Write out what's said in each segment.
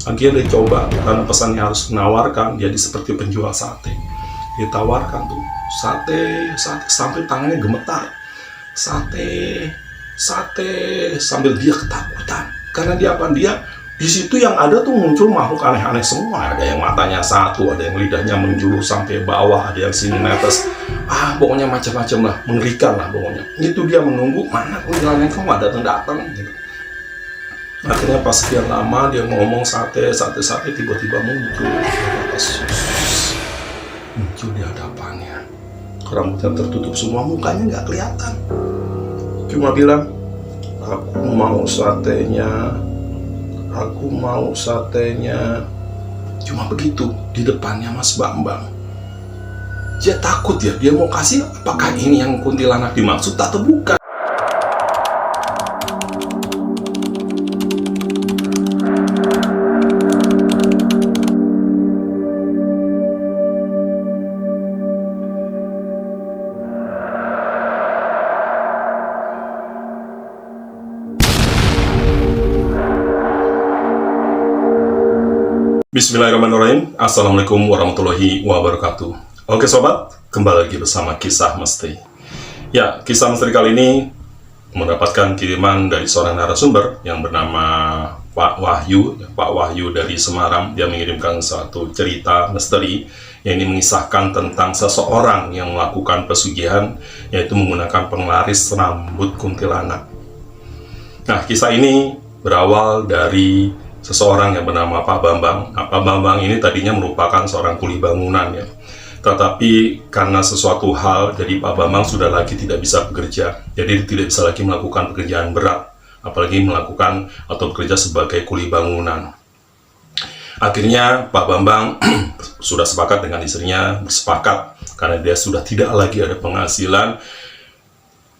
Akhirnya dia coba, karena pesannya harus menawarkan, jadi seperti penjual sate. Ditawarkan tuh sate sampai tangannya gemetar, sate sambil dia ketakutan. Karena dia di situ yang ada tuh muncul makhluk aneh-aneh semua. Ada yang matanya satu, ada yang lidahnya menjulur sampai bawah, ada yang sini netes. Pokoknya macam-macam lah, mengerikan lah pokoknya. Itu dia menunggu, mana kuntilanak kamu nggak datang gitu. Akhirnya pas sekian lama dia ngomong sate, tiba-tiba muncul di hadapannya. Rambutnya tertutup semua, mukanya nggak kelihatan. Cuma bilang, aku mau satenya. Cuma begitu di depannya Mas Bambang. Dia takut ya, dia mau kasih, apakah ini yang kuntilanak dimaksud atau bukan? Bismillahirrahmanirrahim. Assalamualaikum warahmatullahi wabarakatuh. Oke sobat, kembali lagi bersama Kisah Misteri. Ya, kisah misteri kali ini mendapatkan kiriman dari seorang narasumber yang bernama Pak Wahyu. Pak Wahyu dari Semarang. Dia mengirimkan satu cerita misteri yang ini mengisahkan tentang seseorang yang melakukan pesugihan, yaitu menggunakan penglaris rambut kuntilanak. Nah, kisah ini berawal dari seseorang yang bernama Pak Bambang. Nah, Pak Bambang ini tadinya merupakan seorang kuli bangunan ya. Tetapi karena sesuatu hal, jadi Pak Bambang sudah lagi tidak bisa bekerja. Jadi tidak bisa lagi melakukan pekerjaan berat, apalagi melakukan atau bekerja sebagai kuli bangunan. Akhirnya Pak Bambang sudah sepakat dengan istrinya, bersepakat karena dia sudah tidak lagi ada penghasilan.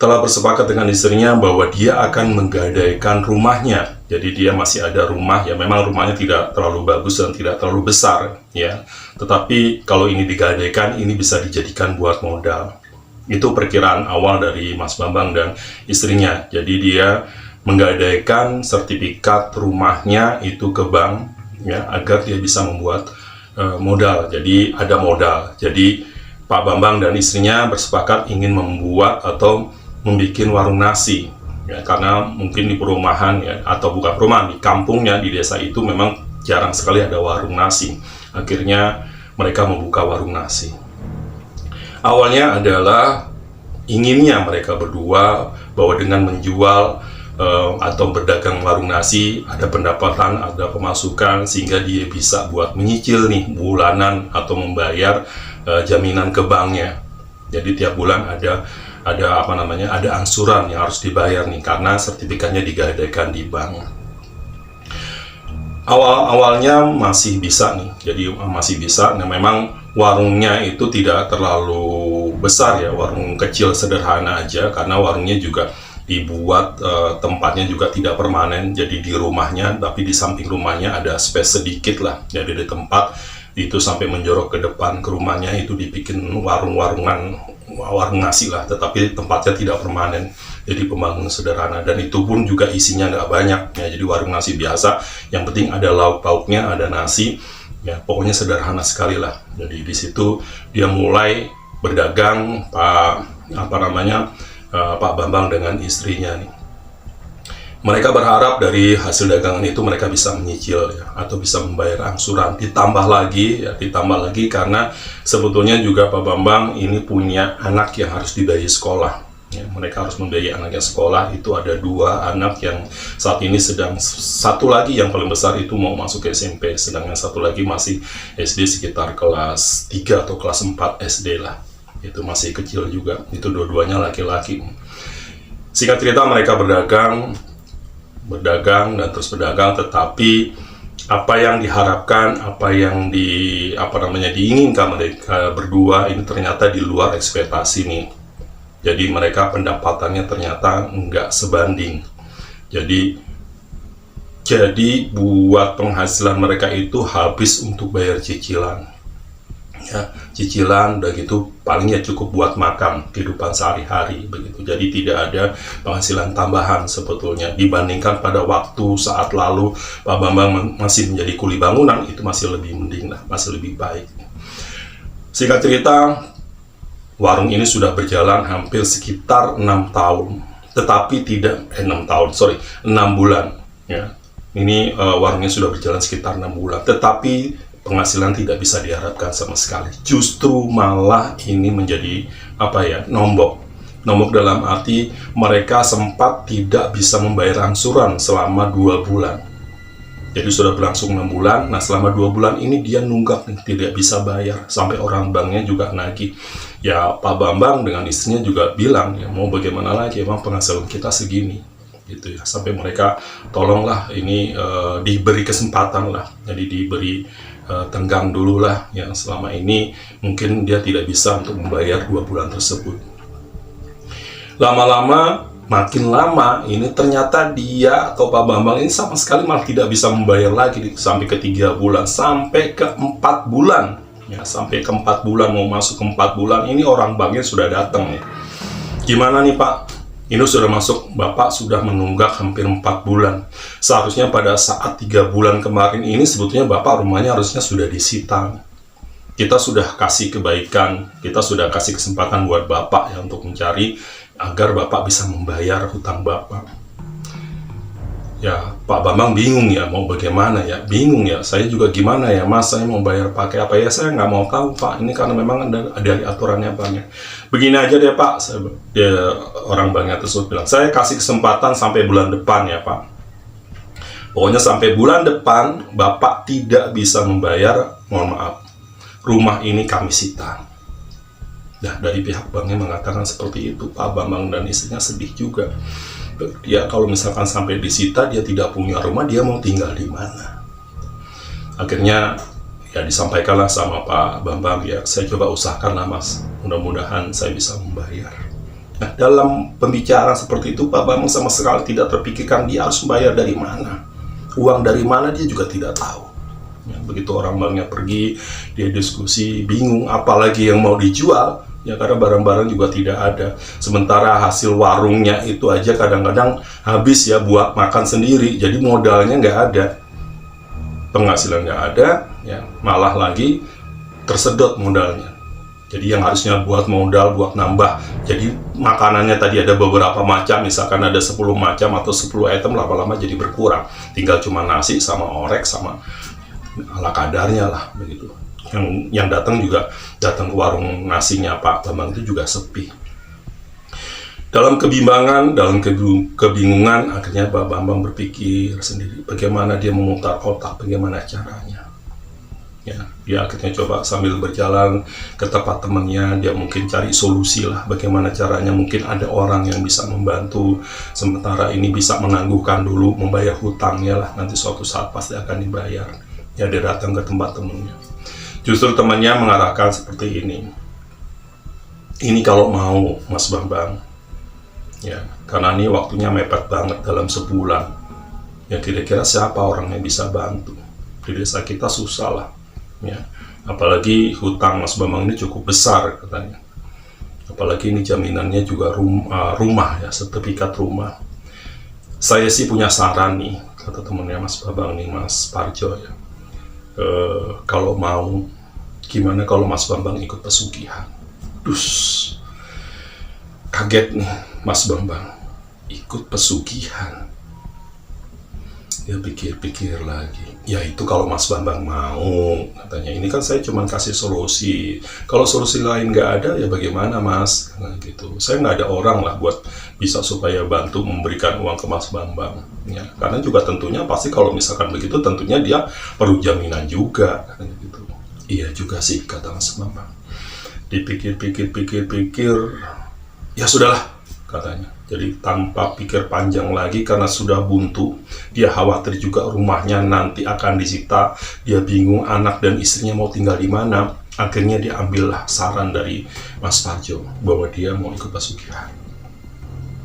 Telah bersepakat dengan istrinya bahwa dia akan menggadaikan rumahnya. Jadi dia masih ada rumah, ya memang rumahnya tidak terlalu bagus dan tidak terlalu besar ya. Tetapi kalau ini digadaikan, ini bisa dijadikan buat modal. Itu perkiraan awal dari Mas Bambang dan istrinya. Jadi dia menggadaikan sertifikat rumahnya itu ke bank ya, agar dia bisa membuat modal. Jadi ada modal. Jadi Pak Bambang dan istrinya bersepakat ingin membuat atau membuat warung nasi ya, karena mungkin di perumahan ya, atau bukan perumahan, di kampungnya, di desa itu memang jarang sekali ada warung nasi. Akhirnya mereka membuka warung nasi. Awalnya adalah inginnya mereka berdua bahwa dengan menjual atau berdagang warung nasi ada pendapatan, ada pemasukan, sehingga dia bisa buat menyicil nih bulanan atau membayar jaminan ke banknya. Jadi tiap bulan ada angsuran yang harus dibayar nih, karena sertifikatnya digadaikan di bank. Awalnya masih bisa nih, jadi masih bisa. Nah, memang warungnya itu tidak terlalu besar ya, warung kecil sederhana aja, karena warungnya juga dibuat tempatnya juga tidak permanen. Jadi di rumahnya, tapi di samping rumahnya ada space sedikit lah. Jadi di tempat itu sampai menjorok ke depan ke rumahnya itu dibikin warung nasi lah, tetapi tempatnya tidak permanen. Jadi pembangunan sederhana, dan itu pun juga isinya nggak banyak ya. Jadi warung nasi biasa, yang penting ada lauk pauknya, ada nasi ya, pokoknya sederhana sekali lah. Jadi di situ dia mulai berdagang Pak Bambang dengan istrinya nih. Mereka berharap dari hasil dagangan itu mereka bisa menyicil ya, atau bisa membayar angsuran. Ditambah lagi karena sebetulnya juga Pak Bambang ini punya anak yang harus dibiayai sekolah ya. Mereka harus membiayai anaknya sekolah. Itu ada 2 anak yang saat ini sedang, satu lagi yang paling besar itu mau masuk ke SMP, sedangkan satu lagi masih SD, sekitar kelas 3 atau kelas 4 SD lah. Itu masih kecil juga. Itu dua-duanya laki-laki. Singkat cerita, mereka berdagang dan terus berdagang, tetapi apa yang diharapkan, apa yang diinginkan mereka berdua ini ternyata di luar ekspektasi nih. Jadi mereka pendapatannya ternyata nggak sebanding. Jadi buat penghasilan mereka itu habis untuk bayar cicilan. ya cicilan udah gitu paling ya cukup buat makan kehidupan sehari-hari begitu. Jadi tidak ada penghasilan tambahan sebetulnya dibandingkan pada waktu saat lalu Pak Bambang masih menjadi kuli bangunan, itu masih lebih mending lah, masih lebih baik. Singkat cerita, warung ini sudah berjalan hampir sekitar 6 tahun, tetapi tidak 6 bulan ya. Ini warungnya sudah berjalan sekitar 6 bulan, tetapi penghasilan tidak bisa diharapkan sama sekali. Justru malah ini menjadi nombok dalam arti mereka sempat tidak bisa membayar angsuran selama 2 bulan. Jadi sudah berlangsung 6 bulan. Nah, selama 2 bulan ini dia nunggak nih, tidak bisa bayar, sampai orang banknya juga nagih. Ya Pak Bambang dengan istrinya juga bilang, ya mau bagaimana lagi, emang penghasilan kita segini gitu ya. Sampai mereka tolonglah ini diberi kesempatan lah, jadi diberi tenggang dulu lah, yang selama ini mungkin dia tidak bisa untuk membayar 2 bulan tersebut. Lama-lama, makin lama ini ternyata dia atau Pak Bambang ini sama sekali malah tidak bisa membayar lagi, sampai ke 3 bulan, sampai ke 4 bulan ya, sampai ke 4 bulan, mau masuk ke 4 bulan ini orang banknya sudah datang nih. Gimana nih Pak? Ini sudah masuk, Bapak sudah menunggak hampir 4 bulan. Seharusnya pada saat 3 bulan kemarin ini sebetulnya Bapak rumahnya harusnya sudah disita. Kita sudah kasih kebaikan, kita sudah kasih kesempatan buat Bapak ya untuk mencari agar Bapak bisa membayar hutang Bapak. Ya Pak Bambang bingung ya, mau bagaimana ya, bingung ya, saya juga gimana ya Mas, saya mau bayar pakai apa ya, saya nggak mau tahu Pak, ini karena memang ada aturannya banyak. Begini aja deh Pak, orang banknya tersebut bilang, saya kasih kesempatan sampai bulan depan ya Pak. Pokoknya sampai bulan depan Bapak tidak bisa membayar, mohon maaf, rumah ini kami sita. Nah, dari pihak banknya mengatakan seperti itu. Pak Bambang dan istrinya sedih juga. Dia kalau misalkan sampai disita, dia tidak punya rumah, dia mau tinggal di mana? Akhirnya ya disampaikanlah sama Pak Bambang, ya saya coba usahakanlah Mas, mudah-mudahan saya bisa membayar. Nah, dalam pembicaraan seperti itu Pak Bambang sama sekali tidak terpikirkan dia harus membayar dari mana, uang dari mana dia juga tidak tahu ya. Begitu orang banknya pergi, dia diskusi, bingung apalagi yang mau dijual ya, karena barang-barang juga tidak ada. Sementara hasil warungnya itu aja kadang-kadang habis ya buat makan sendiri, jadi modalnya nggak ada, penghasilan nggak ada ya, malah lagi tersedot modalnya. Jadi yang harusnya buat modal, buat nambah, jadi makanannya tadi ada beberapa macam, misalkan ada 10 macam atau 10 item, lama-lama jadi berkurang, tinggal cuma nasi sama orek sama ala kadarnya lah begitu. Yang datang juga datang ke warung nasinya Pak Bambang itu juga sepi. Dalam kebimbangan, dalam kebingungan, akhirnya Pak Bambang berpikir sendiri bagaimana dia memutar otak, bagaimana caranya. Ya, dia akhirnya coba sambil berjalan ke tempat temannya, dia mungkin cari solusi lah, bagaimana caranya, mungkin ada orang yang bisa membantu, sementara ini bisa menangguhkan dulu, membayar hutangnya lah, nanti suatu saat pasti akan dibayar. Ya, dia datang ke tempat temannya. Justru temannya mengarahkan seperti ini. Ini kalau mau Mas Bambang, ya, karena ini waktunya mepet banget dalam sebulan. Ya kira-kira siapa orang yang bisa bantu? Di desa kita susah lah, ya. Apalagi hutang Mas Bambang ini cukup besar katanya. Apalagi ini jaminannya juga rumah ya, sertifikat rumah. Saya sih punya saran nih, kata temannya Mas Bambang nih, Mas Parjo ya. Kalau mau, gimana kalau Mas Bambang ikut pesugihan? Dus, kaget nih Mas Bambang, ikut pesugihan. Dia pikir-pikir lagi, ya itu kalau Mas Bambang mau, katanya. Ini kan saya cuma kasih solusi, kalau solusi lain nggak ada ya bagaimana Mas, nah, gitu. Saya nggak ada orang lah buat bisa supaya bantu memberikan uang ke Mas Bambang ya, karena juga tentunya pasti kalau misalkan begitu tentunya dia perlu jaminan juga, katanya gitu. Iya juga sih, kata Mas Bambang. Dipikir-pikir, ya sudahlah, katanya. Jadi tanpa pikir panjang lagi, karena sudah buntu, dia khawatir juga rumahnya nanti akan disita, dia bingung anak dan istrinya mau tinggal di mana. Akhirnya dia ambillah saran dari Mas Parjo bahwa dia mau ikut pesugihan.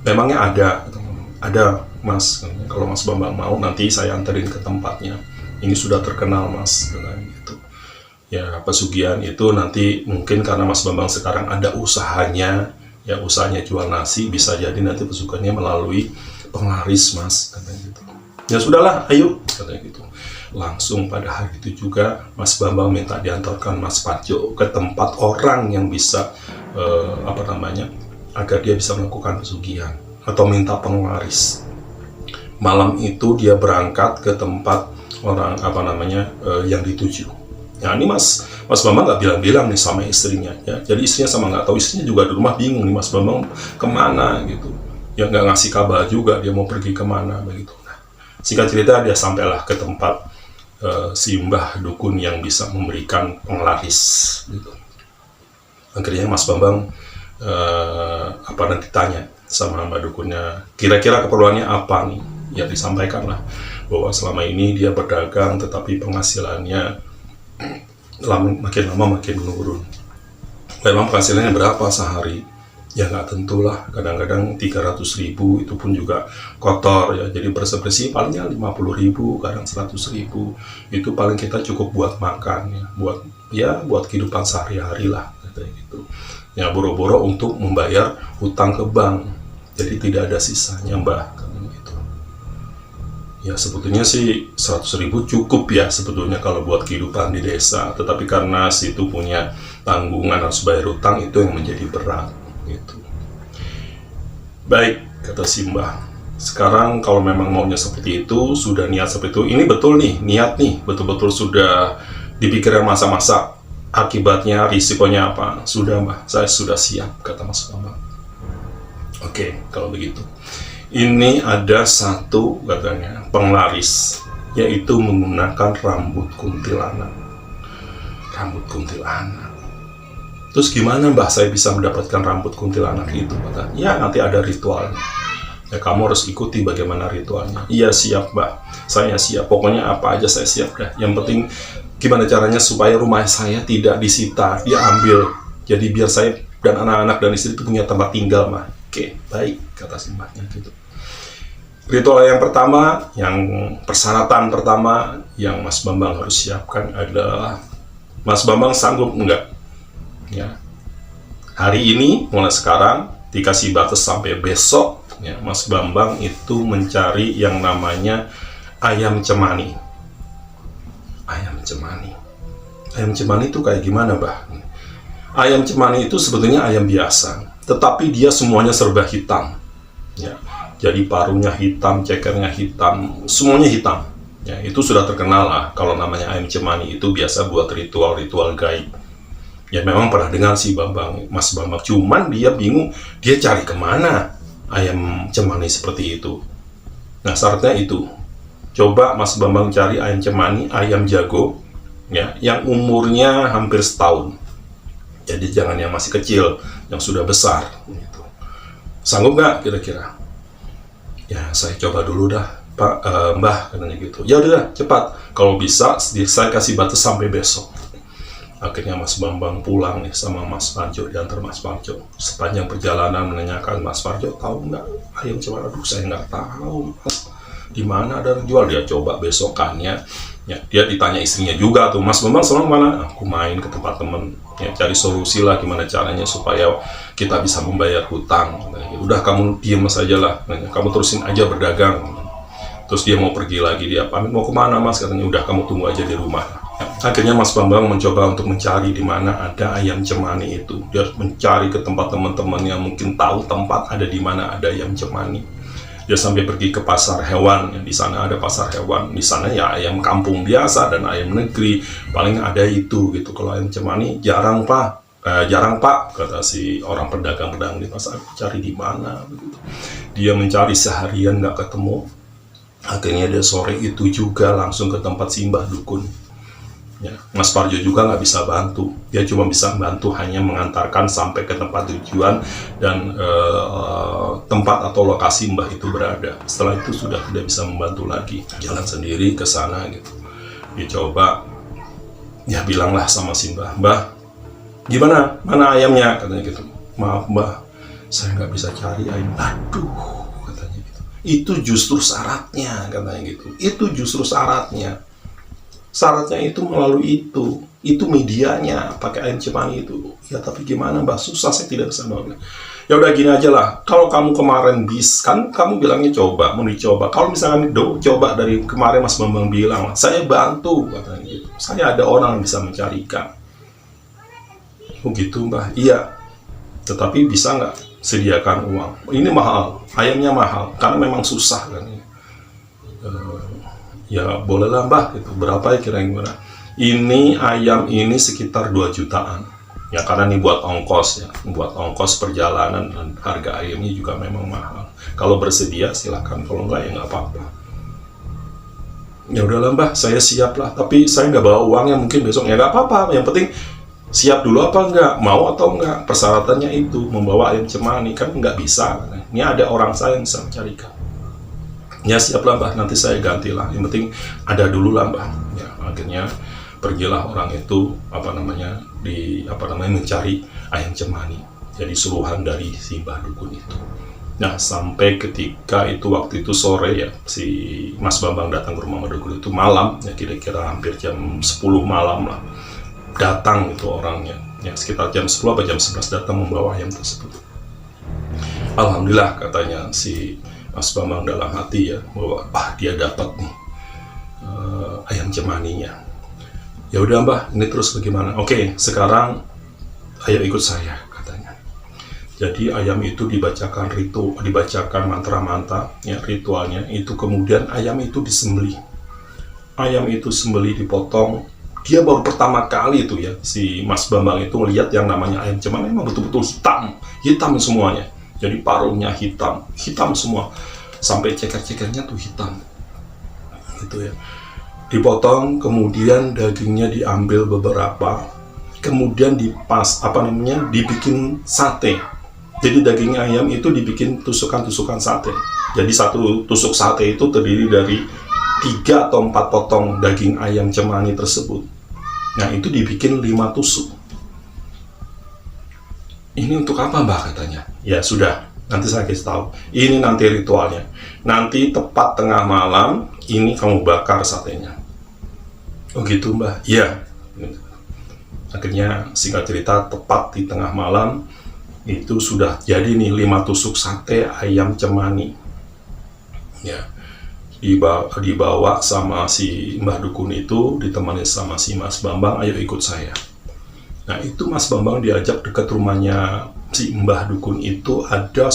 Memangnya ada Mas, kalau Mas Bambang mau nanti saya anterin ke tempatnya. Ini sudah terkenal Mas, gitu. Ya, pesugihan itu nanti mungkin karena Mas Bambang sekarang ada usahanya, ya usahanya jual nasi, bisa jadi nanti pesugihannya melalui penglaris, Mas, katanya gitu. Ya sudahlah, ayo, katanya gitu. Langsung pada hari itu juga Mas Bambang minta diantarkan Mas Parjo ke tempat orang yang bisa agar dia bisa melakukan pesugihan atau minta penglaris. Malam itu dia berangkat ke tempat orang yang dituju. Nah ini Mas Bambang nggak bilang-bilang nih sama istrinya, ya. Jadi istrinya sama nggak tahu, istrinya juga di rumah bingung nih Mas Bambang kemana gitu. Ya nggak ngasih kabar juga dia mau pergi kemana begitu. Nah, singkat cerita dia sampailah ke tempat si mbah dukun yang bisa memberikan penglaris gitu. Akhirnya Mas Bambang ditanya sama mbah dukunnya, kira-kira keperluannya apa nih? Ya disampaikanlah bahwa selama ini dia berdagang tetapi penghasilannya makin lama makin menurun. Memang penghasilannya berapa sehari? Ya nggak tentulah, kadang-kadang 300.000 itu pun juga kotor ya, jadi bersih-bersih palingnya 50.000, kadang 100.000 itu paling kita cukup buat makan ya, buat kehidupan sehari-hari lah kayak gitu. Ya boro-boro untuk membayar hutang ke bank, jadi tidak ada sisanya mbah gitu. Ya sebetulnya sih 100.000 cukup ya sebetulnya kalau buat kehidupan di desa, tetapi karena situ punya tanggungan harus bayar hutang, itu yang menjadi berat gitu. Baik, kata si mbah, sekarang kalau memang maunya seperti itu, sudah niat seperti itu, ini betul nih, niat nih, betul-betul sudah dipikirkan masa-masa, akibatnya, risikonya apa, sudah mbah, saya sudah siap, kata Mas Bambang. Oke, kalau begitu ini ada satu katanya penglaris, yaitu menggunakan rambut kuntilanak. Terus gimana mbah saya bisa mendapatkan rambut kuntilanak itu? Kata, ya nanti ada ritualnya. Ya kamu harus ikuti bagaimana ritualnya. Iya siap mbah, saya siap. Pokoknya apa aja saya siap dah. Yang penting gimana caranya supaya rumah saya tidak disita, dia ambil. Jadi biar saya dan anak-anak dan istri itu punya tempat tinggal mah. Oke, baik, kata si mbahnya gitu. Ritual yang pertama, persyaratan pertama yang Mas Bambang harus siapkan adalah, Mas Bambang sanggup enggak? Ya, hari ini mulai sekarang dikasih batas sampai besok ya, Mas Bambang itu mencari yang namanya ayam cemani. Ayam cemani itu kayak gimana mbah? Ayam cemani itu sebetulnya ayam biasa, tetapi dia semuanya serba hitam ya. Jadi paruhnya hitam, cekernya hitam, semuanya hitam ya. Itu sudah terkenal lah kalau namanya ayam cemani, itu biasa buat ritual-ritual gaib. Ya memang pernah dengar sih Mas Bambang, cuman dia bingung dia cari kemana ayam cemani seperti itu. Nah syaratnya itu, coba Mas Bambang cari ayam cemani, ayam jago ya, yang umurnya hampir setahun. Jadi jangan yang masih kecil, yang sudah besar gitu. Sanggup nggak kira-kira? Ya saya coba dulu dah Pak, mbah katanya gitu. Ya udah cepat, kalau bisa saya kasih batas sampai besok. Akhirnya Mas Bambang pulang nih sama Mas Parjo, diantar Mas Parjo. Sepanjang perjalanan menanyakan, Mas Parjo tahu nggak ayam cemani? Aduh saya nggak tahu Mas, di mana ada yang jual. Dia coba besokannya ya, dia ditanya istrinya juga tuh, Mas Bambang sama mana? Aku main ke tempat temen ya, cari solusi lah gimana caranya supaya kita bisa membayar hutang. Udah kamu diem saja lah, kamu terusin aja berdagang. Terus dia mau pergi lagi, dia pamit mau kemana Mas? Katanya udah kamu tunggu aja di rumah. Akhirnya Mas Bambang mencoba untuk mencari di mana ada ayam cemani itu. Dia harus mencari ke tempat teman-teman yang mungkin tahu tempat ada di mana ada ayam cemani. Dia sampai pergi ke pasar hewan, di sana ada pasar hewan. Di sana ya ayam kampung biasa dan ayam negeri paling ada itu gitu. Kalau ayam cemani jarang pak, kata si orang pedagang-pedagang di pasar. Cari di mana? Begitu. Dia mencari seharian nggak ketemu. Akhirnya dia sore itu juga langsung ke tempat simbah dukun. Ya, Mas Parjo juga nggak bisa bantu, dia cuma bisa bantu hanya mengantarkan sampai ke tempat tujuan dan tempat atau lokasi mbah itu berada. Setelah itu sudah tidak bisa membantu lagi, jalan sendiri ke sana gitu. Dia coba, ya bilanglah sama si mbah, gimana, mana ayamnya, katanya gitu. Maaf mbah, saya nggak bisa cari ayam. Aduh, katanya gitu. Itu justru syaratnya, katanya gitu. Itu justru syaratnya. Syaratnya itu melalui itu medianya, pakai ayam cemani itu. Ya tapi gimana Mbah, susah, saya tidak bisa bangun. Ya udah gini aja lah, kalau kamu kemarin kan kamu bilangnya coba, mau dicoba. Kalau misalkan coba dari kemarin Mas Bambang bilang, saya bantu, katanya gitu. Saya ada orang yang bisa mencarikan. Oh gitu Mbah, iya. Tetapi bisa nggak sediakan uang? Ini mahal, ayamnya mahal, karena memang susah kan. Ya bolehlah Mbah, gitu. Berapa ya kira-kira? Ini ayam ini sekitar 2 jutaan. Ya karena ini buat ongkos ya, buat ongkos perjalanan, dan harga ayamnya juga memang mahal. Kalau bersedia silakan, kalau enggak ya nggak apa-apa. Ya udahlah Mbah, saya siap lah. Tapi saya nggak bawa uangnya, mungkin besok ya nggak apa-apa. Yang penting siap dulu apa enggak, mau atau enggak. Persyaratannya itu membawa ayam cemani, kan nggak bisa. Ini ada orang saya yang bisa mencarikan. Ya siaplah Mbah, nanti saya gantilah. Yang penting ada dulu lah Mbah. Ya akhirnya pergilah orang itu mencari ayam cemani. Jadi suruhan dari si Mbah Dukun itu. Nah sampai ketika itu waktu itu sore ya, si Mas Bambang datang ke rumah Mbah Dukun itu malam, ya kira-kira hampir jam 10 malam lah. Datang itu orangnya, ya sekitar jam 10 atau jam 11 datang membawa ayam tersebut. Alhamdulillah katanya si Mas Bambang dalam hati ya, bahwa dia dapat nih ayam cemaninya. Ya udah Mbah, ini terus bagaimana? Oke, sekarang ayo ikut saya katanya. Jadi ayam itu dibacakan mantra-mantra ya, ritualnya itu, kemudian ayam itu disembelih. Ayam itu sembelih, dipotong. Dia baru pertama kali itu ya, si Mas Bambang itu melihat yang namanya ayam cemani, memang betul-betul hitam semuanya. Jadi paruhnya hitam semua, sampai ceker-cekernya tuh hitam, gitu ya. Dipotong, kemudian dagingnya diambil beberapa, kemudian dibikin sate. Jadi daging ayam itu dibikin tusukan-tusukan sate. Jadi satu tusuk sate itu terdiri dari 3 atau 4 potong daging ayam cemani tersebut. Nah itu dibikin 5 tusuk. Ini untuk apa Mbah katanya? Ya sudah, nanti saya kasih tahu. Ini nanti ritualnya. Nanti tepat tengah malam, ini kamu bakar satenya. Oh gitu Mbah? Iya. Akhirnya singkat cerita, tepat di tengah malam, itu sudah jadi nih 5 tusuk sate ayam cemani. Ya. Dibawa sama si Mbah Dukun itu, ditemani sama si Mas Bambang, ayo ikut saya. Nah itu Mas Bambang diajak dekat rumahnya si Mbah Dukun itu, ada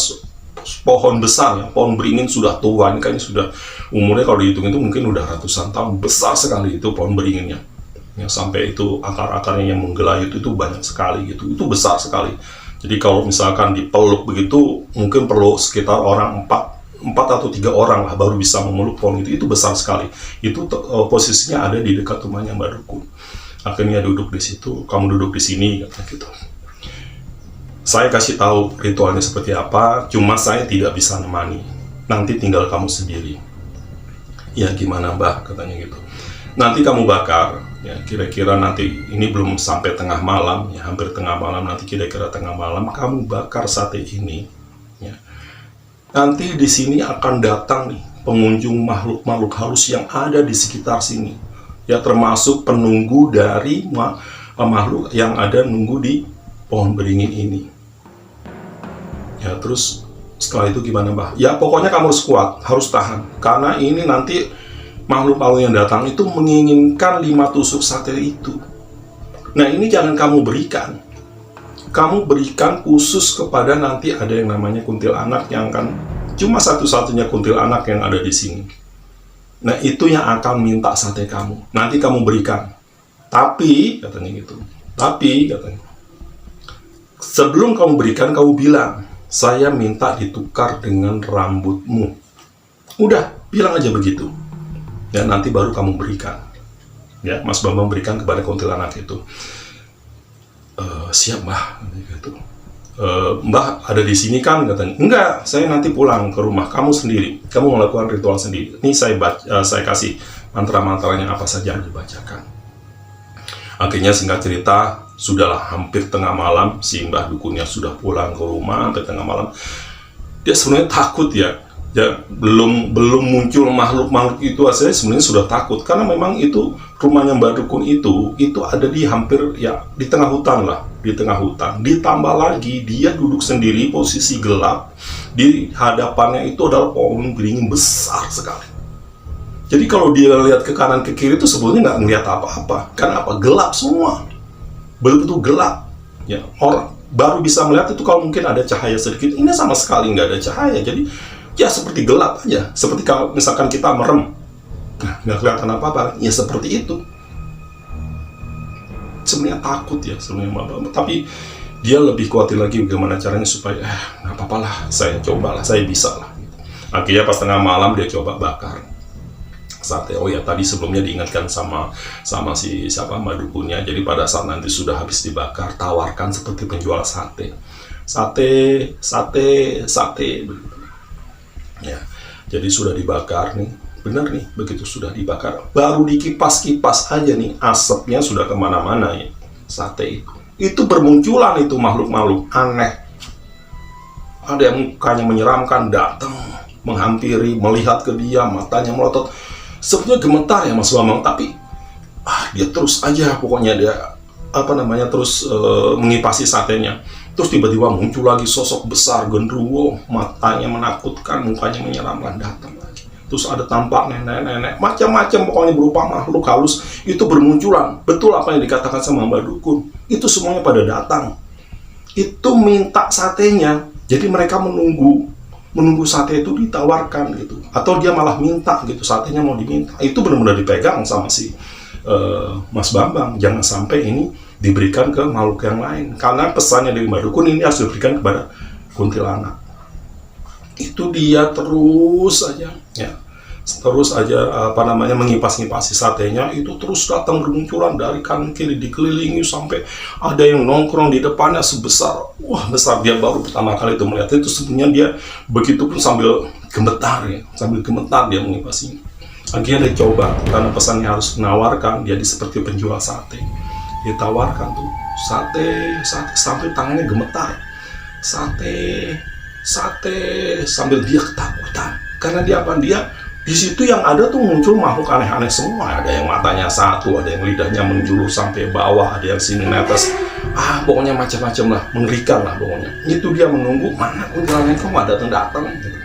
pohon besar ya, pohon beringin sudah tua, ini kayaknya sudah umurnya kalau dihitung itu mungkin udah ratusan tahun, besar sekali itu pohon beringinnya. Ya, sampai itu akar-akarnya yang menggelayut itu banyak sekali gitu, itu besar sekali. Jadi kalau misalkan dipeluk begitu, mungkin perlu sekitar orang 4 atau 3 orang lah baru bisa memeluk pohon itu besar sekali. Itu posisinya ada di dekat rumahnya Mbah Dukun. Akhirnya duduk di situ, kamu duduk di sini, kata gitu. Saya kasih tahu ritualnya seperti apa, cuma saya tidak bisa nemani. Nanti tinggal kamu sendiri. Ya gimana Mbah, katanya gitu. Nanti kamu bakar, ya kira-kira nanti ini belum sampai tengah malam, ya hampir tengah malam, nanti kira-kira tengah malam kamu bakar sate ini. Ya. Nanti di sini akan datang nih pengunjung makhluk-makhluk halus yang ada di sekitar sini. Ya termasuk penunggu dari makhluk yang ada nunggu di pohon beringin ini. Ya terus setelah itu gimana Mbah? Ya pokoknya kamu harus kuat, harus tahan. Karena ini nanti makhluk-makhluk yang datang itu menginginkan 5 tusuk sate itu. Nah ini jangan kamu berikan. Kamu berikan khusus kepada nanti ada yang namanya kuntilanak yang akan, cuma satu-satunya kuntilanak yang ada di sini. Nah itu yang akan minta sate kamu. Nanti kamu berikan. Tapi, katanya gitu. Tapi, katanya, sebelum kamu berikan, kamu bilang, saya minta ditukar dengan rambutmu. Udah, bilang aja begitu. Ya nanti baru kamu berikan. Ya, Mas Bambang berikan kepada kuntilanak itu. Siap Mbah, gitu. Mbah ada di sini kan, katanya. Enggak, saya nanti pulang ke rumah kamu sendiri. Kamu melakukan ritual sendiri. Ini saya kasih mantra-mantranya apa saja yang dibacakan. Akhirnya singkat cerita, sudahlah hampir tengah malam, si Mbah Dukunnya sudah pulang ke rumah, hampir tengah malam. Dia sebenarnya takut ya, Ya, belum muncul makhluk itu asalnya sebenarnya sudah takut, karena memang itu rumahnya Mbak Dukun itu ada di hampir ya di tengah hutan lah, di tengah hutan. Ditambah lagi dia duduk sendiri, posisi gelap, di hadapannya itu adalah pohon beringin besar sekali. Jadi kalau dia lihat ke kanan ke kiri itu sebetulnya nggak ngelihat apa-apa, karena apa, gelap semua, betul-betul gelap. Ya, orang baru bisa melihat itu kalau mungkin ada cahaya sedikit. Ini sama sekali nggak ada cahaya, jadi ya seperti gelap aja, seperti kalau misalkan kita merem, nah nggak kelihatan apa-apa, ya seperti itu. Sebenarnya takut ya sebenarnya Mbak, tapi dia lebih khawatir lagi bagaimana caranya supaya nggak apa-apa lah, saya cobalah, saya bisa lah. Akhirnya pas tengah malam dia coba bakar sate. Oh ya, tadi sebelumnya diingatkan sama si siapa, Mbak Dukunnya. Jadi pada saat nanti sudah habis dibakar, tawarkan seperti penjual sate, ya. Jadi sudah dibakar nih, bener nih, begitu sudah dibakar, baru dikipas-kipas aja nih, asapnya sudah kemana-mana ya, sate itu bermunculan itu makhluk-makhluk aneh. Ada yang mukanya menyeramkan, datang, menghampiri, melihat ke dia, matanya melotot. Sebetulnya gemetar ya Mas Bambang, tapi dia terus aja, pokoknya dia terus mengipasi satenya. Terus tiba-tiba muncul lagi sosok besar, genderuwo, matanya menakutkan, mukanya menyeramkan, datang lagi. Terus ada tampak nenek-nenek, macam-macam, pokoknya berupa makhluk halus, itu bermunculan. Betul apa yang dikatakan sama Mbak Dukun, itu semuanya pada datang. Itu minta satenya, jadi mereka menunggu sate itu ditawarkan gitu, atau dia malah minta gitu, satenya mau diminta. Itu benar-benar dipegang sama si Mas Bambang, jangan sampai ini diberikan ke makhluk yang lain, karena pesannya dari Mbak Dukun ini harus diberikan kepada kuntilanak. Itu dia terus aja ya, mengipas-ngipasi satenya, itu terus datang bermunculan dari kanan kiri, dikelilingi sampai ada yang nongkrong di depannya besar. Dia baru pertama kali itu melihat itu. Sebenarnya dia begitu pun sambil gemetar dia mengipasinya. Akhirnya dia coba, karena pesannya harus menawarkan, jadi seperti penjual sate, ditawarkan tuh sate sampai tangannya gemetar, sate sambil dia ketakutan, karena dia di situ yang ada tuh muncul makhluk aneh-aneh semua. Ada yang matanya satu, ada yang lidahnya menjulur sampai bawah, ada yang sini netes, pokoknya macam-macam lah, mengerikan lah pokoknya. Itu dia menunggu, mana kuntilanak kok nggak datang gitu.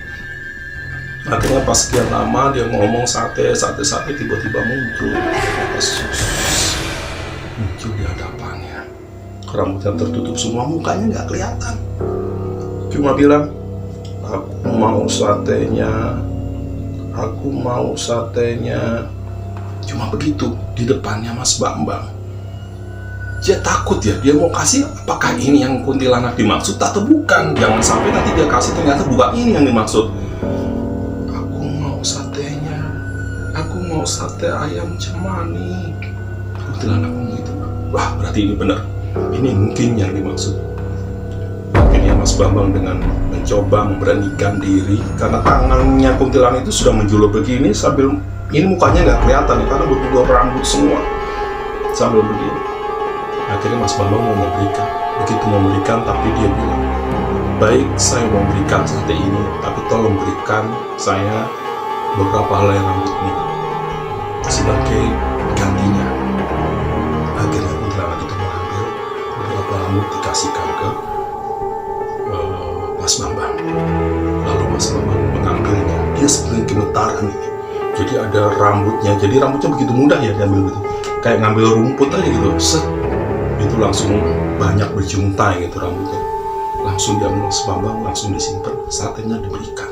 Akhirnya pas sekian lama dia ngomong sate, tiba-tiba muncul di hadapannya. Rambutnya tertutup semua, mukanya nggak kelihatan. Cuma bilang, aku mau satenya. Cuma begitu di depannya Mas Bambang. Dia takut ya, dia mau kasih, apakah ini yang kuntilanak dimaksud atau bukan? Jangan sampai nanti dia kasih ternyata bukan ini yang dimaksud. Aku mau sate ayam cemani. Kuntilanak gitu. Berarti ini benar. Ini mungkin yang dimaksud. Akhirnya Mas Bambang dengan mencoba memberanikan diri, karena tangannya kuntilanak itu sudah menjulur begini, sambil ini mukanya nggak kelihatan karena betul rambut semua, sambil begini. Akhirnya Mas Bambang mau memberikan. Begitu memberikan, tapi dia bilang, baik, saya mau berikan sate ini, tapi tolong berikan saya beberapa helai rambutnya sebagai gantinya. Akhirnya kuntilanak itu mengambil beberapa rambut, dikasihkan ke Mas Bambang. Lalu Mas Bambang mengambilnya. Dia sebenarnya gemetaran ini. Jadi ada rambutnya. Jadi rambutnya begitu mudah ya diambil gitu. Kayak ngambil rumput aja gitu. Itu langsung banyak berjuntai gitu rambutnya. Langsung diambil Mas Bambang, langsung disimpan. Satenya diberikan.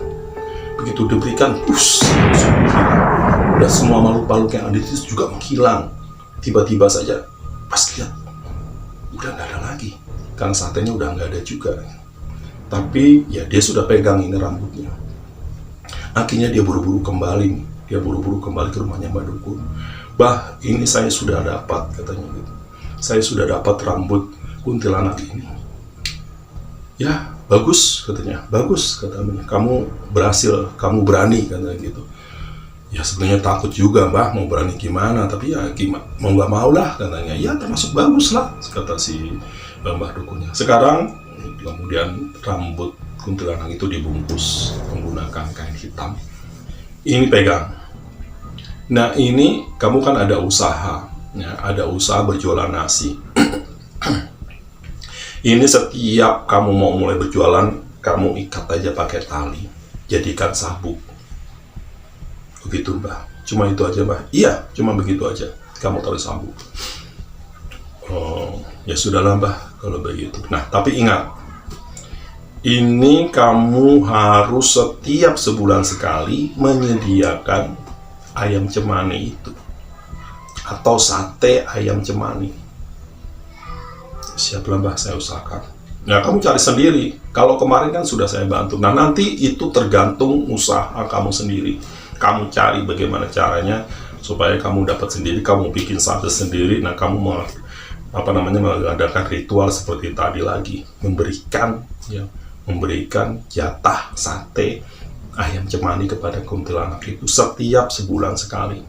Begitu diberikan, langsung menghilang. Dan semua makhluk-makhluk yang ada itu juga menghilang. Tiba-tiba saja, pas lihat, udah nggak ada lagi. Karena satenya udah nggak ada juga. Tapi ya dia sudah pegang ini rambutnya. Akhirnya dia buru-buru kembali ke rumahnya Mbak Dukun. Ini saya sudah dapat, katanya gitu. Saya sudah dapat rambut kuntilanak ini. Ya, bagus katanya. Kamu berhasil, kamu berani, katanya gitu. Ya sebenarnya takut juga Mbah, mau berani gimana, tapi ya gimana, mau nggak mau lah katanya. Ya termasuk bagus lah, kata si Mbah Dukunnya. Sekarang kemudian rambut kuntilanak itu dibungkus menggunakan kain hitam. Ini pegang. Nah ini kamu kan ada usaha, ya, ada usaha berjualan nasi. Ini setiap kamu mau mulai berjualan, kamu ikat aja pakai tali, jadikan sabuk. Begitu Mbah. Cuma itu aja Mbah. Iya, cuma begitu aja. Kamu taruh sabuk. Oh, ya sudahlah Mbah kalau begitu. Nah, tapi ingat, ini kamu harus setiap sebulan sekali menyediakan ayam cemani itu, atau sate ayam cemani. Siap lah Mbah, saya usahakan. Nah, kamu cari sendiri. Kalau kemarin kan sudah saya bantu. Nah, nanti itu tergantung usaha kamu sendiri. Kamu cari bagaimana caranya supaya kamu dapat sendiri, kamu bikin sate sendiri. Nah, kamu mengadakan ritual seperti tadi lagi, memberikan jatah sate ayam cemani kepada kuntilanak itu setiap sebulan sekali.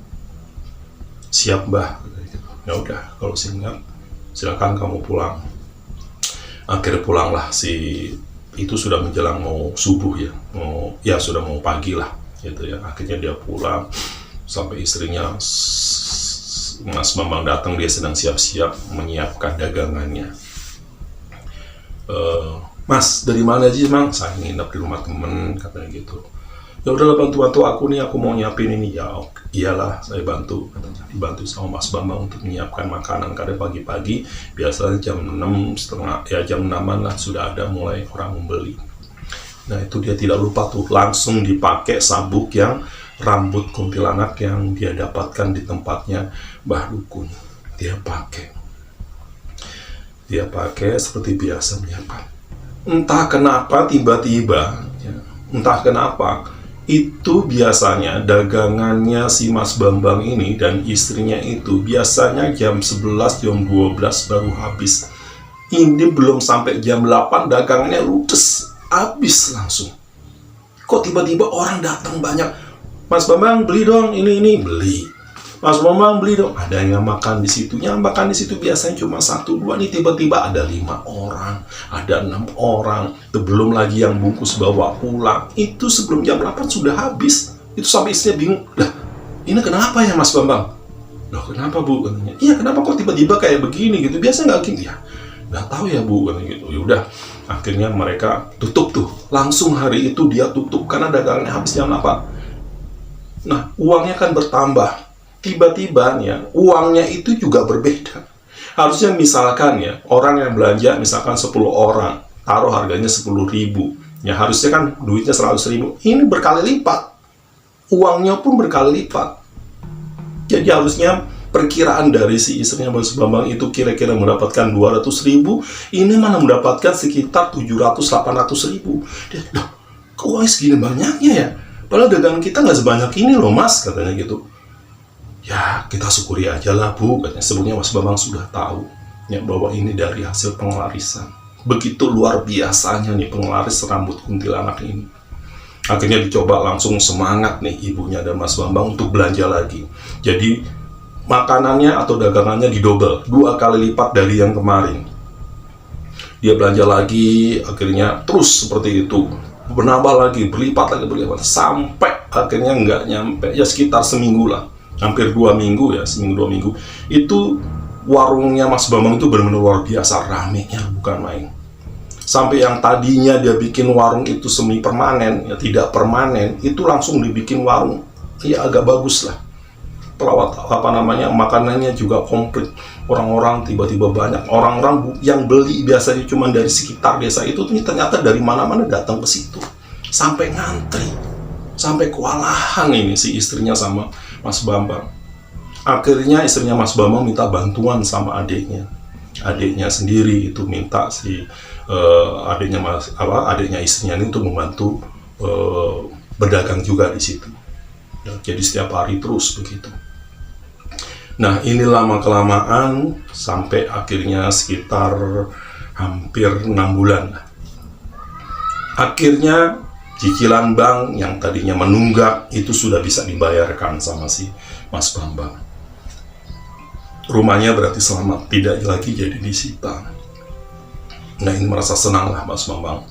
Siap Mbah. Ya udah, kalau singkat silakan kamu pulang. Akhirnya pulanglah, itu sudah menjelang mau subuh ya, sudah mau pagi lah gitu ya. Akhirnya dia pulang sampai istrinya Mas Bambang datang, dia sedang siap-siap menyiapkan dagangannya. Mas, dari mana aja Mang? Saya nginep di rumah temen, katanya gitu. Ya udahlah, bantu aku nih, aku mau nyiapin ini. Ya iyalah, saya bantu, katanya. Dibantu sama Mas Bambang untuk menyiapkan makanan, karena pagi-pagi biasanya jam 6.30, ya jam 6-an lah sudah ada mulai orang membeli. Nah itu dia tidak lupa tuh, langsung dipakai sabuk yang rambut kuntilanak yang dia dapatkan di tempatnya Mbah Dukun. Dia pakai seperti biasa menyiapkan. Entah kenapa tiba-tiba, entah kenapa, itu biasanya dagangannya si Mas Bambang ini dan istrinya itu biasanya jam 11, jam 12 baru habis. Ini belum sampai jam 8 dagangannya ludes, habis langsung. Kok tiba-tiba orang datang banyak, Mas Bambang beli dong ini beli. Mas Bambang beli dong, ada yang makan di situ. Yang makan di situ biasanya cuma 1-2, nih tiba-tiba ada 5 orang, ada 6 orang. Itu belum lagi yang bungkus bawa pulang. Itu sebelum jam 8 sudah habis. Itu sampai istrinya bingung, lah ini kenapa ya Mas Bambang? Loh kenapa Bu? Katanya. Iya kenapa kok tiba-tiba kayak begini gitu? Biasa nggak gini ya? Nggak tahu ya Bu, katanya gitu. Yaudah, akhirnya mereka tutup tuh. Langsung hari itu dia tutup karena dagangannya habis jam 8. Nah uangnya kan bertambah. Tiba-tiba ya, uangnya itu juga berbeda. Harusnya misalkan ya, orang yang belanja misalkan 10 orang, taruh harganya 10.000. Ya harusnya kan duitnya 100.000. Ini berkali lipat. Uangnya pun berkali lipat. Jadi harusnya perkiraan dari si istrinya Mas Bambang itu kira-kira mendapatkan 200.000. Ini mana mendapatkan sekitar 700-800.000. Dia, loh, kok uangnya segini banyaknya ya? Padahal dagangan kita nggak sebanyak ini loh Mas, katanya gitu. Ya kita syukuri aja lah Bu, katanya. Sebelumnya Mas Bambang sudah tahu ya bahwa ini dari hasil pengelarisan. Begitu luar biasanya nih pengelaris rambut kuntilanak ini. Akhirnya dicoba, langsung semangat nih ibunya dan Mas Bambang untuk belanja lagi. Jadi makanannya atau dagangannya didobel, 2 kali lipat dari yang kemarin. Dia belanja lagi, akhirnya terus seperti itu, bernambah lagi, berlipat, sampai akhirnya nggak nyampe ya sekitar seminggu lah. Hampir 2 minggu ya, seminggu 2 minggu. Itu warungnya Mas Bambang itu benar-benar luar biasa ramenya, bukan main. Sampai yang tadinya dia bikin warung itu semi permanen, ya tidak permanen, itu langsung dibikin warung ya agak bagus lah. Makanannya juga komplit. Orang-orang tiba-tiba banyak. Orang-orang yang beli biasanya cuma dari sekitar desa itu ternyata dari mana-mana datang ke situ. Sampai ngantri. Sampai kewalahan ini si istrinya sama Mas Bambang. Akhirnya istrinya Mas Bambang minta bantuan sama adiknya sendiri itu minta adiknya istrinya ini untuk membantu berdagang juga di situ. Ya, jadi setiap hari terus begitu. Nah ini lama-kelamaan sampai akhirnya sekitar hampir 6 bulan. Akhirnya cicilan bank yang tadinya menunggak itu sudah bisa dibayarkan sama si Mas Bambang. Rumahnya berarti selamat, tidak lagi jadi disita. Nah ini merasa senang lah Mas Bambang.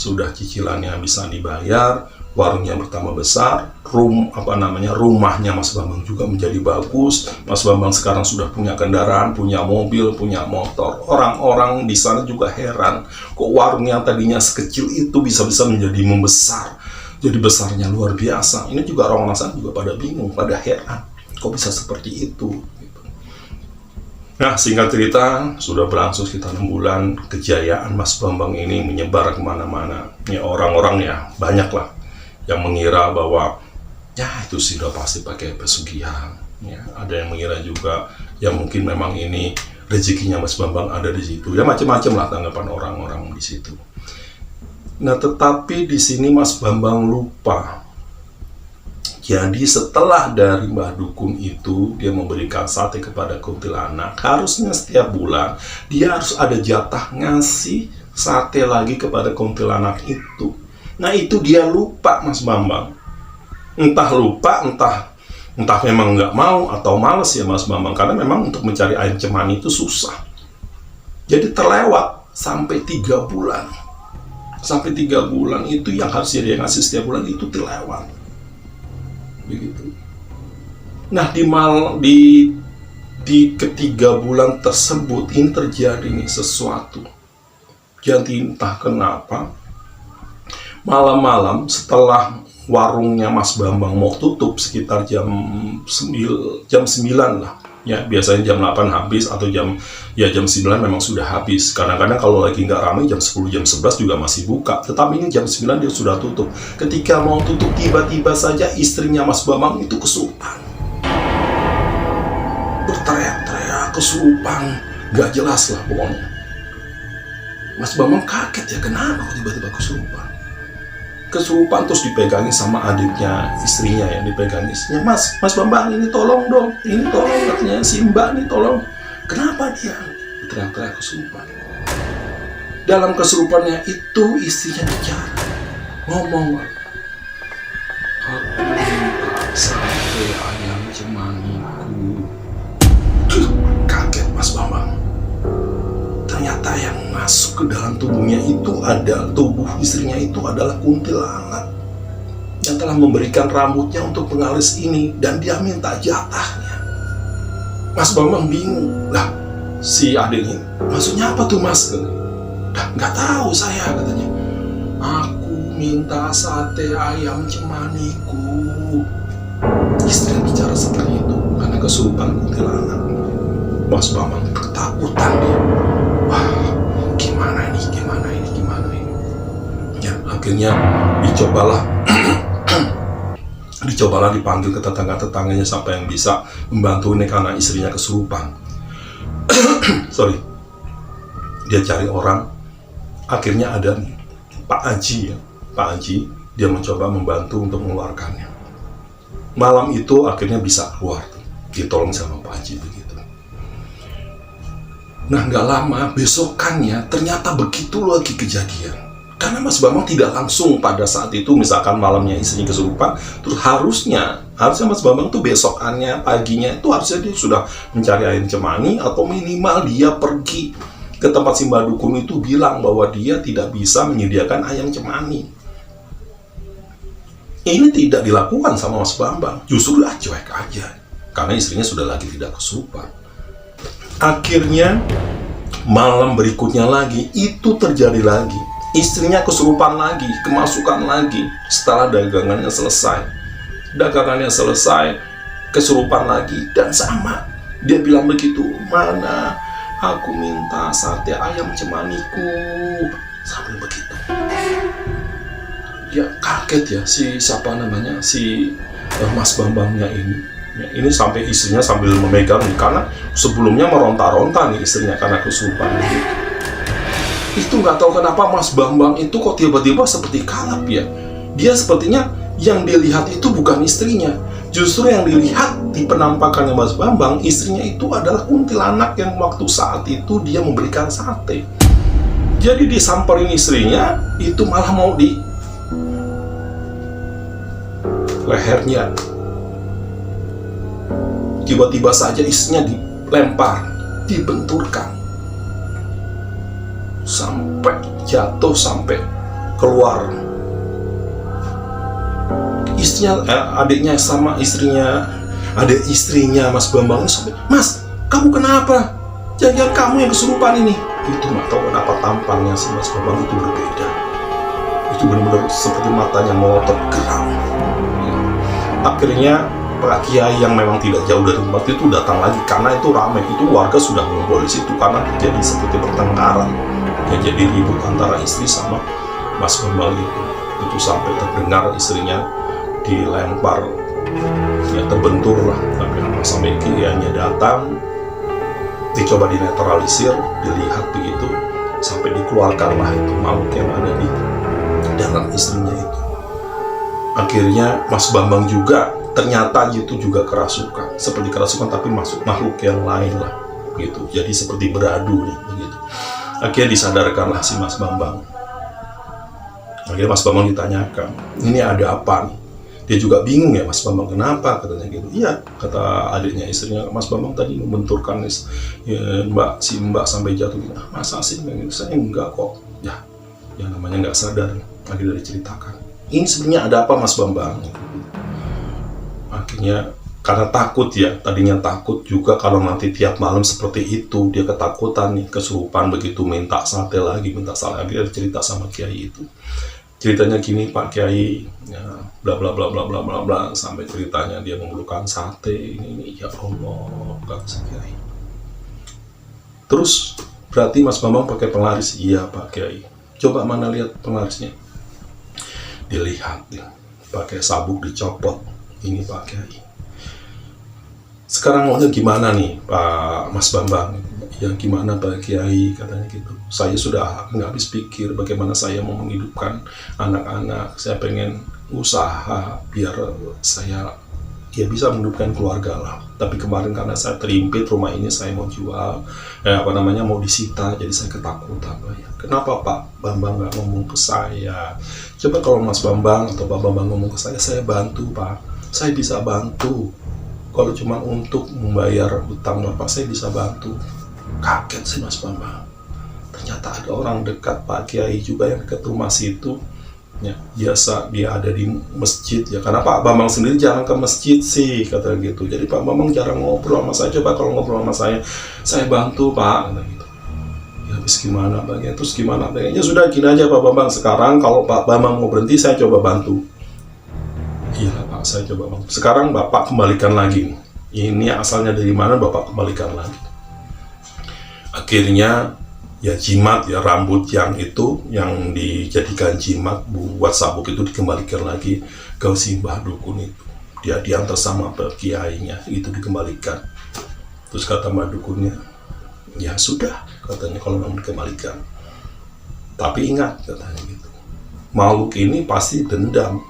sudah cicilannya bisa dibayar, warungnya bertambah besar, rumahnya Mas Bambang juga menjadi bagus. Mas Bambang sekarang sudah punya kendaraan, punya mobil, punya motor. Orang-orang di sana juga heran, kok warung yang tadinya sekecil itu bisa-bisa menjadi membesar. Jadi besarnya luar biasa. Ini juga orang-orang sana juga pada bingung, pada heran, kok bisa seperti itu. Nah, singkat cerita, sudah berlangsung sekitar 6 bulan, kejayaan Mas Bambang ini menyebar kemana-mana. Ya, orang-orang ya, banyak lah yang mengira bahwa, ya itu sih udah pasti pakai pesugihan. Ya, ada yang mengira juga, ya mungkin memang ini rezekinya Mas Bambang ada di situ. Ya, macam-macam lah tanggapan orang-orang di situ. Nah, tetapi di sini Mas Bambang lupa. Jadi setelah dari Mbah Dukun itu dia memberikan sate kepada kuntilanak, harusnya setiap bulan dia harus ada jatah ngasih sate lagi kepada kuntilanak itu. Nah, itu dia lupa Mas Bambang. Entah lupa, entah memang nggak mau atau males ya Mas Bambang, karena memang untuk mencari ayam cemani itu susah. Jadi terlewat sampai 3 bulan. Sampai 3 bulan itu yang harusnya dia ngasih setiap bulan itu terlewat. Begitu. Nah, di ketiga bulan tersebut ini terjadi nih sesuatu. Jadi entah kenapa malam-malam setelah warungnya Mas Bambang mau tutup sekitar jam 9 lah. Ya, biasanya jam 8 habis atau jam 9 memang sudah habis. Kadang-kadang kalau lagi nggak ramai jam 10, jam 11 juga masih buka. Tetapi ini jam 9 dia sudah tutup. Ketika mau tutup, tiba-tiba saja istrinya Mas Bambang itu kesurupan. Berteriak-teriak, kesurupan. Nggak jelas lah pokoknya. Mas Bambang kaget ya, kenapa kok tiba-tiba kesurupan? Kesurupan terus dipegangin sama adiknya, istrinya ya, dipegangin istrinya, Mas Bambang ini tolong dong, ini tolong, katanya si Mbak ini tolong. Kenapa dia teriak-teriak kesurupan? Dalam kesurupannya itu istrinya bicara, ngomong, aku minta sate ayam cemaniku. Kaget Mas Bambang. Ternyata yang masuk ke dalam tubuhnya itu tubuh istrinya itu adalah kuntilanak yang telah memberikan rambutnya untuk pengalis ini, dan dia minta jatahnya. Mas Bambang bingung, lah si adik ini maksudnya apa tuh Mas? Nggak tahu saya, katanya. Aku minta sate ayam cemaniku. Istri bicara seperti itu karena kesurupan kuntilanak. Mas Bambang ketakutan dia. Wah, gimana ini? Ya, akhirnya dicobalah dipanggil ke tetangga-tetangganya sampai yang bisa membantu ini karena istrinya kesurupan. Dia cari orang. Akhirnya ada Pak Haji ya. Pak Haji, dia mencoba membantu untuk mengeluarkannya. Malam itu akhirnya bisa keluar. Ditolong sama Pak Haji begitu. Nah, nggak lama, besokannya ternyata begitu lagi kejadian. Karena Mas Bambang tidak langsung pada saat itu, misalkan malamnya istrinya kesurupan, terus harusnya Mas Bambang tuh besokannya, paginya itu harusnya dia sudah mencari ayam cemani, atau minimal dia pergi ke tempat si Mbah Dukun itu bilang bahwa dia tidak bisa menyediakan ayam cemani. Ini tidak dilakukan sama Mas Bambang, justru cuek aja, karena istrinya sudah lagi tidak kesurupan. Akhirnya malam berikutnya lagi itu terjadi lagi. Istrinya kesurupan lagi, kemasukan lagi. Setelah dagangannya selesai, kesurupan lagi, dan sama. Dia bilang begitu, mana aku minta sate ayam cemaniku, sambil begitu. Dia kaget ya, si Mas Bambangnya ini. Ya, ini sampai istrinya sambil memegang nih, karena sebelumnya meronta-ronta nih istrinya karena kesurupan gitu. Itu nggak tahu kenapa Mas Bambang itu kok tiba-tiba seperti kalap ya. Dia sepertinya yang dilihat itu bukan istrinya, justru yang dilihat di penampakannya Mas Bambang, istrinya itu adalah kuntilanak yang waktu saat itu dia memberikan sate. Jadi disamperin istrinya, itu malah mau di lehernya. Tiba-tiba saja istrinya dilempar, dibenturkan, sampai jatuh, sampai keluar. Adiknya sama istrinya, adik istrinya Mas Bambang sampai, "Mas, kamu kenapa? Jangan kamu yang kesurupan ini." Itu nggak tahu kenapa tampangnya si Mas Bambang itu berbeda. Itu benar-benar seperti matanya mau tergeram. Akhirnya Pak Kiai yang memang tidak jauh dari tempat itu datang lagi, karena itu ramai, itu warga sudah ngumpul di situ karena terjadi seperti pertengkaran, ya, jadi ribut antara istri sama Mas Bambang itu sampai terdengar istrinya dilempar, ya terbentur lah, sampai Kiainya datang, dicoba dinetralisir, dilihat begitu, sampai dikeluarkanlah itu makhluk yang ada di dalam istrinya itu. Akhirnya Mas Bambang juga ternyata itu juga kerasukan, seperti kerasukan tapi masuk makhluk yang lain lah gitu, jadi seperti beradu nih begitu. Akhirnya disadarkanlah si Mas Bambang. Akhirnya Mas Bambang ditanyakan, "Ini ada apa nih?" Dia juga bingung, ya Mas Bambang, kenapa, katanya gitu. "Iya," kata adiknya istrinya, "Mas Bambang tadi membenturkan si Mbak sampai jatuh." "Masa sih?" "Saya enggak kok." Ya namanya nggak sadar. Akhirnya diceritakan, "Ini sebenarnya ada apa Mas Bambang?" Akhirnya karena takut, ya tadinya takut juga kalau nanti tiap malam seperti itu, dia ketakutan nih, kesurupan begitu, minta sate lagi. Dia cerita sama Kiai itu. Ceritanya gini, "Pak Kiai, ya, bla bla bla bla bla bla bla," sampai ceritanya dia memerlukan sate ini. "Ya Allah," kata si Kiai. "Terus berarti Mas Bambang pakai penglaris?" "Iya Pak Kiai." "Coba mana lihat penglarisnya." Dilihat, ya, pakai sabuk dicopot. "Ini Pak Kiai. Sekarang maunya gimana nih Pak Mas Bambang?" "Ya gimana Pak Kiai," katanya gitu. "Saya sudah nggak habis pikir bagaimana saya mau menghidupkan anak-anak. Saya pengen usaha biar saya ya bisa menghidupkan keluarga lah. Tapi kemarin karena saya terimpit, rumah ini saya mau jual, mau disita, jadi saya ketakutan." "Ya, kenapa Pak Bambang nggak ngomong ke saya? Coba kalau Mas Bambang atau Pak Bambang ngomong ke saya bantu Pak. Saya bisa bantu. Kalau cuma untuk membayar hutang Bapak, saya bisa bantu." Kaget sih Mas Bambang. Ternyata ada orang dekat Pak Kiai juga yang dekat rumah situ. Ya, biasa dia ada di masjid, ya karena Pak Bambang sendiri jarang ke masjid sih, kata gitu. Jadi Pak Bambang jarang ngobrol sama saya. "Coba kalau ngobrol sama saya bantu Pak," kata gitu. "Ya habis gimana Bang? Ya terus gimana Bang?" "Ya sudah gini aja Pak Bambang, sekarang kalau Pak Bambang mau berhenti, saya coba bantu." "Iya Pak, saya coba bantu. Sekarang Bapak kembalikan lagi. Ini asalnya dari mana, Bapak kembalikan lagi." Akhirnya ya jimat, ya rambut yang itu yang dijadikan jimat buat sabuk itu dikembalikan lagi ke si Mbah Dukun itu. Dia diantar sama kiainya, itu dikembalikan. Terus kata Mbah Dukunnya, "Ya sudah," katanya, "kalau mau dikembalikan. Tapi ingat," katanya gitu, "makhluk ini pasti dendam."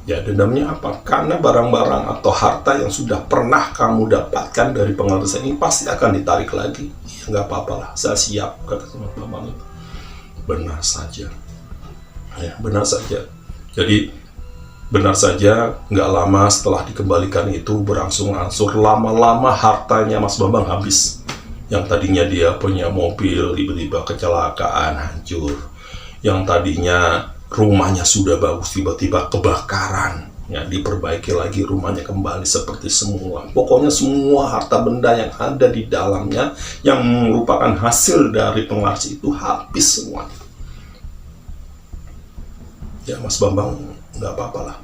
Ya dendamnya apa? Karena barang-barang atau harta yang sudah pernah kamu dapatkan dari penglaris ini pasti akan ditarik lagi. "Ya nggak apa-apa lah, saya siap," kata sama Bambang itu. Benar saja. Ya, benar saja. Jadi benar saja, nggak lama setelah dikembalikan itu berangsur-angsur, lama-lama hartanya Mas Bambang habis. Yang tadinya dia punya mobil, tiba-tiba kecelakaan, hancur. Yang tadinya rumahnya sudah bagus, tiba-tiba kebakaran, ya diperbaiki lagi rumahnya kembali seperti semula. Pokoknya semua harta benda yang ada di dalamnya yang merupakan hasil dari penglaris itu habis semua. Ya Mas Bambang nggak apa-apa lah.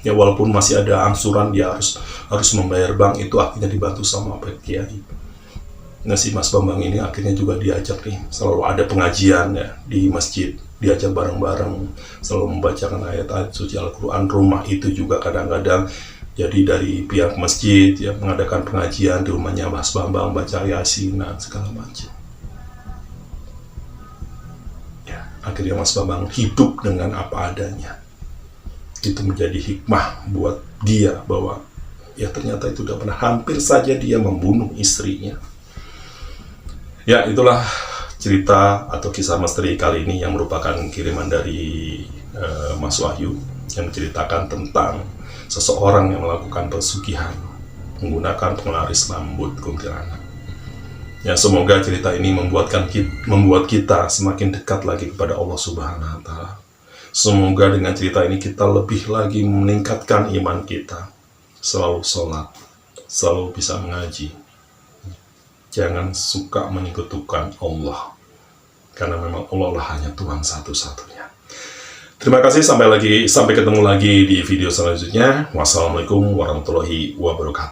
Ya walaupun masih ada angsuran, dia harus membayar bank, itu akhirnya dibantu sama Pak Kiai. Nah si Mas Bambang ini akhirnya juga diajak nih, selalu ada pengajian ya di masjid, diajak bareng-bareng, selalu membacakan ayat-ayat suci Al-Quran. Rumah itu juga kadang-kadang jadi dari pihak masjid ya mengadakan pengajian di rumahnya Mas Bambang, baca Yasin dan segala macam. Ya, akhirnya Mas Bambang hidup dengan apa adanya. Itu menjadi hikmah buat dia bahwa ya ternyata itu udah pernah, hampir saja dia membunuh istrinya. Ya itulah cerita atau kisah misteri kali ini yang merupakan kiriman dari Mas Wahyu yang menceritakan tentang seseorang yang melakukan pesugihan menggunakan penglaris rambut kuntilanak. Ya, semoga cerita ini membuat kita semakin dekat lagi kepada Allah Subhanahu wa Ta'ala. Semoga dengan cerita ini kita lebih lagi meningkatkan iman kita. Selalu sholat, selalu bisa mengaji. Jangan suka menyekutukan Allah, karena memang Allah lah hanya Tuhan satu-satunya. Terima kasih, sampai ketemu lagi di video selanjutnya. Wassalamualaikum warahmatullahi wabarakatuh.